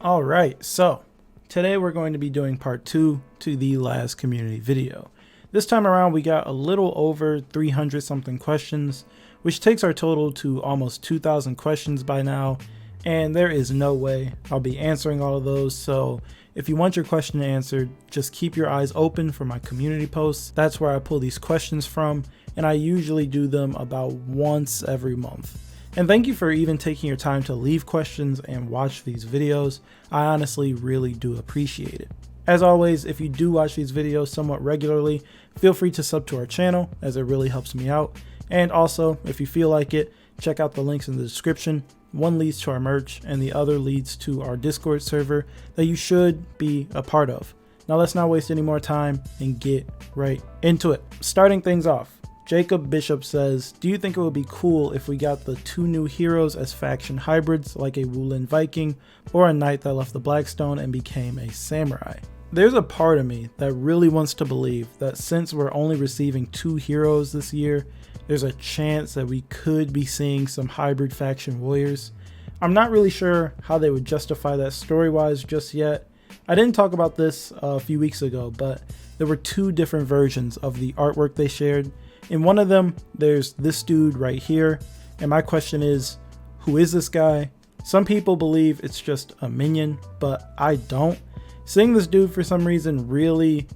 Alright, so today we're going to be doing part 2 to the last community video. This time around we got a little over 300 something questions, which takes our total to almost 2,000 questions by now, and there is no way I'll be answering all of those, so if you want your question answered, just keep your eyes open for my community posts. That's where I pull these questions from, and I usually do them about once every month. And thank you for even taking your time to leave questions and watch these videos. I honestly really do appreciate it. As always, if you do watch these videos somewhat regularly, feel free to sub to our channel as it really helps me out. And also, if you feel like it, check out the links in the description. One leads to our merch and the other leads to our Discord server that you should be a part of. Now let's not waste any more time and get right into it. Starting things off, Jacob Bishop says, do you think it would be cool if we got the 2 new heroes as faction hybrids like a Wulin Viking or a knight that left the Blackstone and became a samurai? There's a part of me that really wants to believe that since we're only receiving 2 heroes this year, there's a chance that we could be seeing some hybrid faction warriors. I'm not really sure how they would justify that story-wise just yet. I didn't talk about this a few weeks ago, but there were 2 different versions of the artwork they shared. In one of them, there's this dude right here, and my question is, who is this guy? Some people believe it's just a minion, but I don't. Seeing this dude for some reason really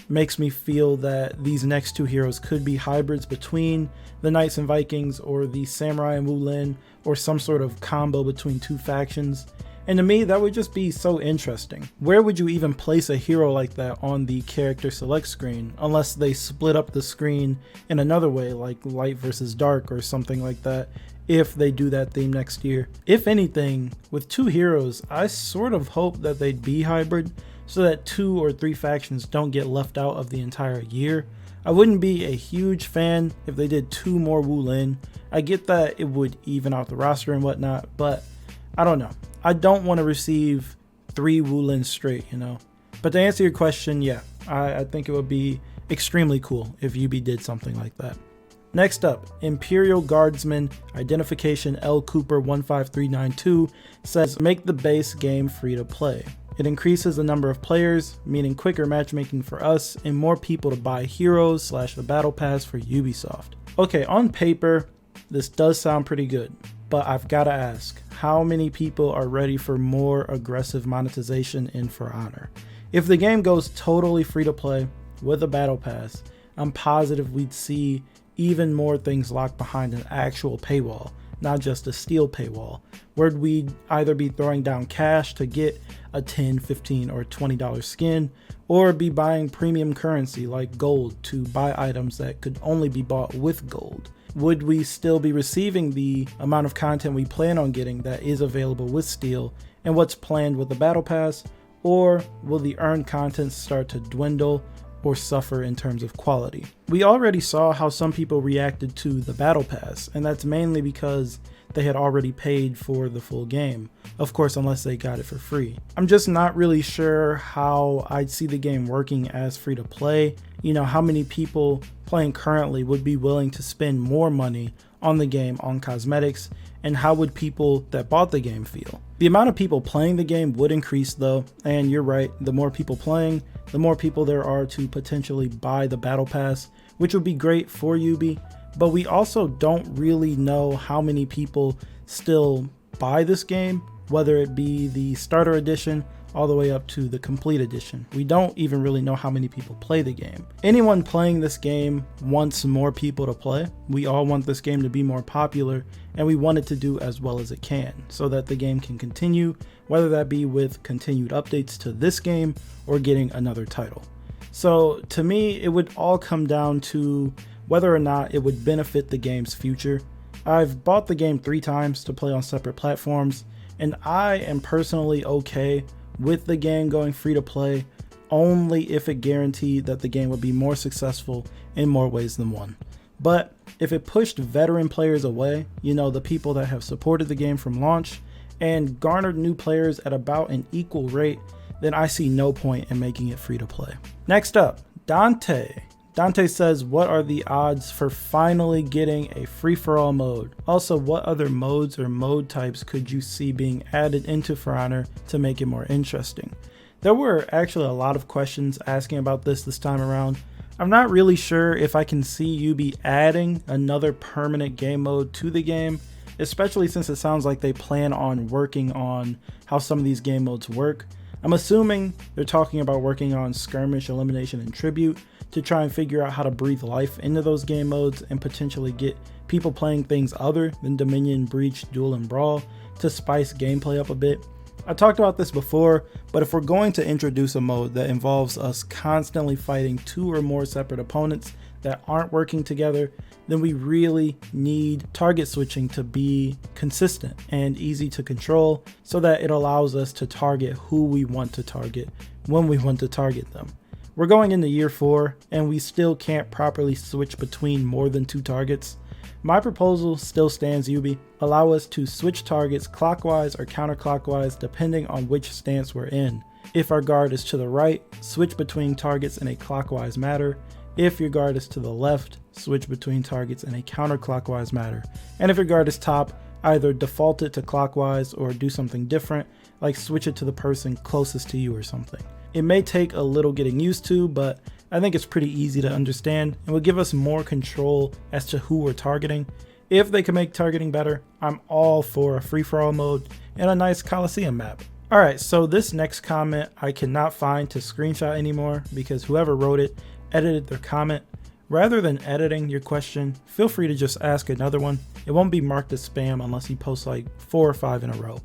makes me feel that these next 2 heroes could be hybrids between the Knights and Vikings or the Samurai and Wulin, or some sort of combo between 2 factions. And to me, that would just be so interesting. Where would you even place a hero like that on the character select screen, unless they split up the screen in another way, like light versus dark or something like that, if they do that theme next year. If anything, with 2 heroes, I sort of hope that they'd be hybrid, so that 2 or 3 factions don't get left out of the entire year. I wouldn't be a huge fan if they did 2 more Wulin. I get that it would even out the roster and whatnot, but I don't know. I don't want to receive 3 Wulin straight, you know. But to answer your question, yeah, I think it would be extremely cool if UB did something like that. Next up, Imperial Guardsmen Identification L Cooper 15392 says, make the base game free to play. It increases the number of players, meaning quicker matchmaking for us and more people to buy heroes / the battle pass for Ubisoft. Okay, on paper, this does sound pretty good, but I've got to ask, how many people are ready for more aggressive monetization in For Honor? If the game goes totally free to play with a battle pass, I'm positive we'd see even more things locked behind an actual paywall, not just a steel paywall, where we'd either be throwing down cash to get a $10, $15, or $20 skin, or be buying premium currency like gold to buy items that could only be bought with gold. Would we still be receiving the amount of content we plan on getting that is available with steel and what's planned with the battle pass, or will the earned content start to dwindle or suffer in terms of quality? We already saw how some people reacted to the battle pass, and that's mainly because they had already paid for the full game, of course unless they got it for free. I'm just not really sure how I'd see the game working as free to play. You know, how many people playing currently would be willing to spend more money on the game on cosmetics, and how would people that bought the game feel? The amount of people playing the game would increase though, and you're right, the more people playing, the more people there are to potentially buy the battle pass, which would be great for UB, but we also don't really know how many people still buy this game, whether it be the starter edition all the way up to the complete edition. We don't even really know how many people play the game. Anyone playing this game wants more people to play. We all want this game to be more popular, and we want it to do as well as it can so that the game can continue, whether that be with continued updates to this game or getting another title. So to me, it would all come down to whether or not it would benefit the game's future. I've bought the game 3 times to play on separate platforms, and I am personally okay with the game going free to play only if it guaranteed that the game would be more successful in more ways than one. But if it pushed veteran players away, you know, the people that have supported the game from launch, and garnered new players at about an equal rate, then I see no point in making it free to play. Next up, Dante Dante says, what are the odds for finally getting a free-for-all mode? Also, what other modes or mode types could you see being added into For Honor to make it more interesting? There were actually a lot of questions asking about this time around. I'm not really sure if I can see UB adding another permanent game mode to the game, especially since it sounds like they plan on working on how some of these game modes work. I'm assuming they're talking about working on Skirmish, Elimination, and Tribute to try and figure out how to breathe life into those game modes and potentially get people playing things other than Dominion, Breach, Duel, and Brawl to spice gameplay up a bit. I talked about this before, but if we're going to introduce a mode that involves us constantly fighting 2 or more separate opponents that aren't working together, then we really need target switching to be consistent and easy to control so that it allows us to target who we want to target when we want to target them. We're going into year 4 and we still can't properly switch between more than 2 targets. My proposal still stands, UB. Allow us to switch targets clockwise or counterclockwise depending on which stance we're in. If our guard is to the right, switch between targets in a clockwise manner. If your guard is to the left, switch between targets in a counterclockwise manner. And if your guard is top, either default it to clockwise or do something different, like switch it to the person closest to you or something. It may take a little getting used to, but I think it's pretty easy to understand and will give us more control as to who we're targeting. If they can make targeting better, I'm all for a free-for-all mode and a nice Coliseum map. Alright, so this next comment I cannot find to screenshot anymore because whoever wrote it edited their comment. Rather than editing your question, feel free to just ask another one. It won't be marked as spam unless you post like 4 or 5 in a row.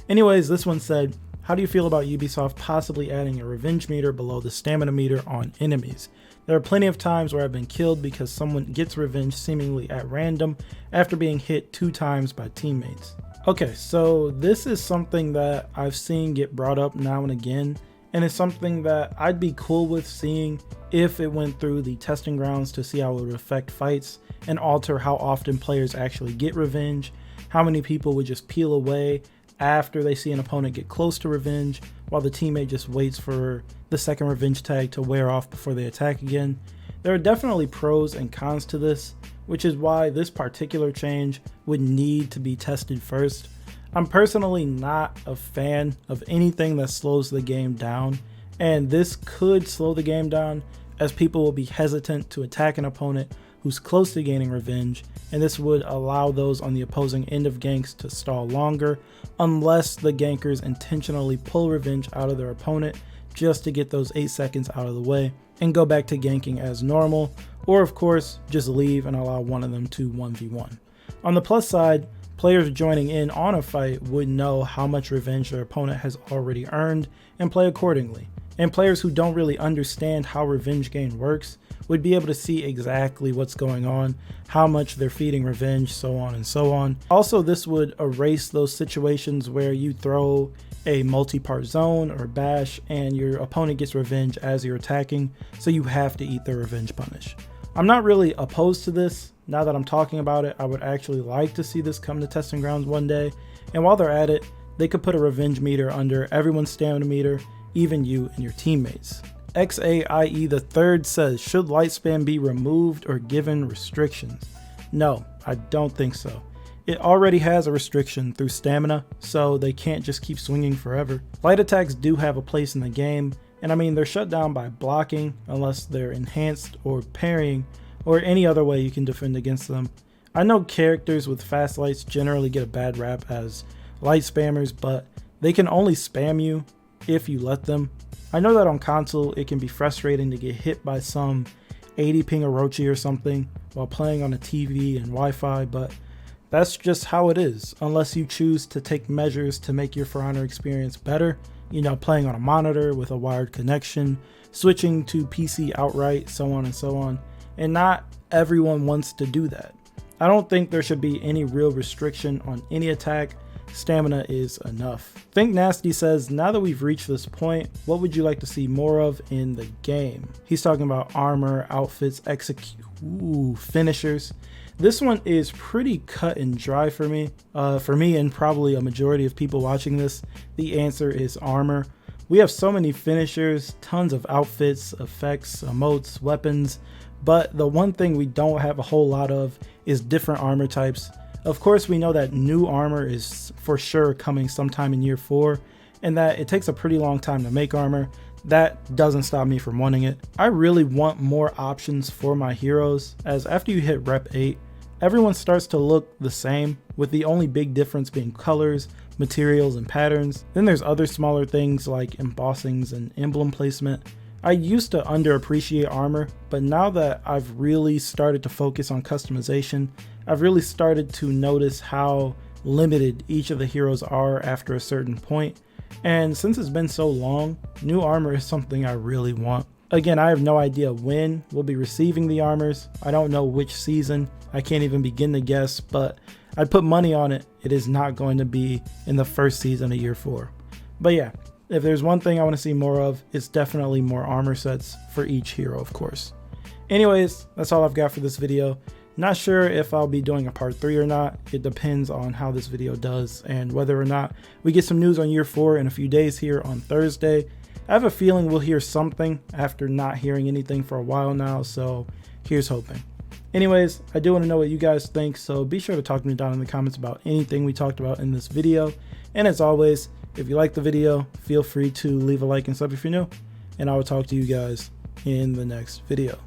Anyways, this one said, how do you feel about Ubisoft possibly adding a revenge meter below the stamina meter on enemies? There are plenty of times where I've been killed because someone gets revenge seemingly at random after being hit 2 times by teammates. Okay, so this is something that I've seen get brought up now and again, and it's something that I'd be cool with seeing if it went through the testing grounds to see how it would affect fights and alter how often players actually get revenge, how many people would just peel away after they see an opponent get close to revenge while the teammate just waits for the second revenge tag to wear off before they attack again. There are definitely pros and cons to this, which is why this particular change would need to be tested first. I'm personally not a fan of anything that slows the game down, and this could slow the game down as people will be hesitant to attack an opponent who's close to gaining revenge, and this would allow those on the opposing end of ganks to stall longer unless the gankers intentionally pull revenge out of their opponent just to get those 8 seconds out of the way and go back to ganking as normal, or of course just leave and allow one of them to 1v1. On the plus side, players joining in on a fight would know how much revenge their opponent has already earned and play accordingly. And players who don't really understand how revenge gain works would be able to see exactly what's going on, how much they're feeding revenge, so on and so on. Also, this would erase those situations where you throw a multi-part zone or bash and your opponent gets revenge as you're attacking, so you have to eat their revenge punish. I'm not really opposed to this. Now that I'm talking about it, I would actually like to see this come to testing grounds one day, and while they're at it, they could put a revenge meter under everyone's stamina meter, even you and your teammates. XAIE the third says, should light spam be removed or given restrictions? No, I don't think so. It already has a restriction through stamina, so they can't just keep swinging forever. Light attacks do have a place in the game, and I mean they're shut down by blocking unless they're enhanced or parrying or any other way you can defend against them. I know characters with fast lights generally get a bad rap as light spammers, but they can only spam you if you let them. I know that on console it can be frustrating to get hit by some 80 ping Orochi or something while playing on a TV and Wi-Fi, but that's just how it is unless you choose to take measures to make your For Honor experience better, you know, playing on a monitor with a wired connection, switching to PC outright, so on and so on, and not everyone wants to do that. I don't think there should be any real restriction on any attack. Stamina is enough. Think Nasty says, now that we've reached this point, what would you like to see more of in the game? He's talking about armor, outfits, finishers. This one is pretty cut and dry for me. And probably a majority of people watching this. The answer is armor. We have so many finishers, tons of outfits, effects, emotes, weapons, but the one thing we don't have a whole lot of is different armor types. Of course, we know that new armor is for sure coming sometime in year 4, and that it takes a pretty long time to make armor. That doesn't stop me from wanting it. I really want more options for my heroes, as after you hit rep 8, everyone starts to look the same, with the only big difference being colors, materials, and patterns. Then there's other smaller things like embossings and emblem placement. I used to underappreciate armor, but now that I've really started to focus on customization, I've really started to notice how limited each of the heroes are after a certain point. And since it's been so long, new armor is something I really want. Again, I have no idea when we'll be receiving the armors. I don't know which season. I can't even begin to guess, but I'd put money on it. It is not going to be in the first season of year 4. But yeah, if there's one thing I want to see more of, it's definitely more armor sets for each hero, of course. Anyways, that's all I've got for this video. Not sure if I'll be doing a part 3 or not. It depends on how this video does and whether or not we get some news on year 4 in a few days here on Thursday. I have a feeling we'll hear something after not hearing anything for a while now, so here's hoping. Anyways, I do want to know what you guys think, so be sure to talk to me down in the comments about anything we talked about in this video. And as always, if you liked the video, feel free to leave a like and sub if you're new, and I will talk to you guys in the next video.